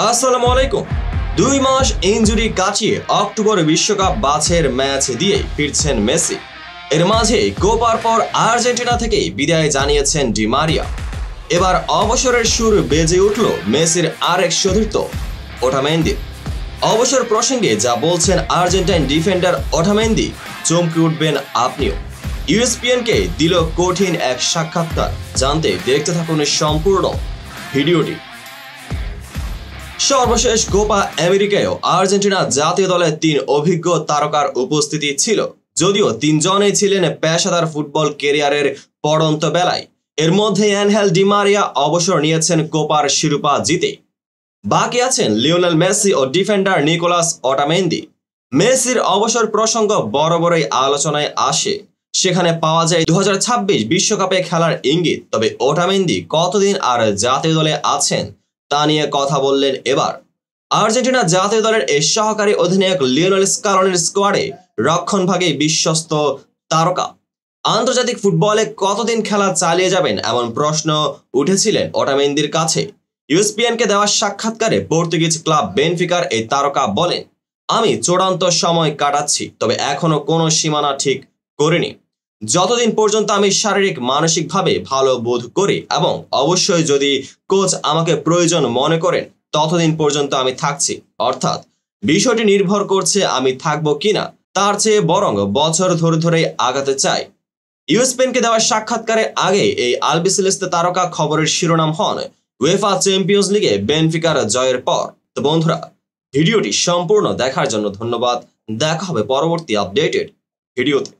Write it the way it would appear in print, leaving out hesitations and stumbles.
আসসালামু আলাইকুম। 2 মাস ইনজুরি কাটিয়ে অক্টোবর বিশ্বকাপ বাছাইয়ের ম্যাচ দিয়ে ফিরছেন মেসি। এর মাঝে কোপার পর আর্জেন্টিনা থেকেই বিদায় জানিয়েছেন ডি মারিয়া। এবার অবসরের সুর বেজে উঠল মেসির আরেক সতীর্থ ওটামেন্দির। অবসর প্রসঙ্গে যা বলছেন আর্জেন্টাইন ডিফেন্ডার ওটামেন্দি, চমকে উঠবেন আপনিও। ইউএসপিএনকে দিল কঠিন এক সাক্ষাৎকার। জানতে দেখতে থাকুন সম্পূর্ণ ভিডিওটি। সর্বশেষ কোপা আমেরিকায়ও আর্জেন্টিনা জাতীয় দলে 3 অভিজ্ঞ তারকার উপস্থিতি ছিল, যদিও 3 জনেই ছিলেন পেশাদার ফুটবল ক্যারিয়ারের পড়ন্ত বেলায়। এর মধ্যে অ্যানহেল ডি মারিয়া অবসর নিয়েছেন কোপার শিরোপা জিতে। বাকি আছেন লিওনেল মেসি ও ডিফেন্ডার নিকোলাস ওটামেন্দি। মেসির অবসর প্রসঙ্গ বরাবরই আলোচনায় আসে। সেখানে পাওয়া যায় 2026 বিশ্বকাপে খেলার ইঙ্গিত। তবে ওটামেন্দি কতদিন আর জাতীয় দলে আছেন তা নিয়ে কথা বললেন এবার। আর্জেন্টিনা জাতীয় দলের এই সহকারী অধিনায়ক লিওনেল স্কালোনির স্কোয়াডে রক্ষণভাগে বিশ্বস্ত তারকা। আন্তর্জাতিক ফুটবলে কতদিন খেলা চালিয়ে যাবেন এমন প্রশ্ন উঠেছিলেন ওটামেন্দির কাছে। ইউএসপিএনকে দেওয়া সাক্ষাৎকারে পর্তুগিজ ক্লাব বেনফিকার এই তারকা বলেন, আমি চূড়ান্ত সময় কাটাচ্ছি, তবে এখনো কোনো সীমানা ঠিক করিনি। যতদিন পর্যন্ত আমি শারীরিক মানসিকভাবে ভালো বোধ করি এবং অবশ্যই যদি কোচ আমাকে প্রয়োজন মনে করেন ততদিন পর্যন্ত আমি থাকছি। অর্থাৎ বিষয়টি নির্ভর করছে আমি থাকবো কিনা, তার চেয়ে বরং বছর ধরে ধরে আগাতে চাই। ইউএসপিএনকে দেওয়া সাক্ষাৎকারের আগে এই আলবিসেলেস্তে তারকা খবরের শিরোনাম হন উয়েফা চ্যাম্পিয়ন্স লিগে বেনফিকার জয়ের পর। তো বন্ধুরা, ভিডিওটি সম্পূর্ণ দেখার জন্য ধন্যবাদ। দেখা হবে পরবর্তী আপডেটেড ভিডিওতে।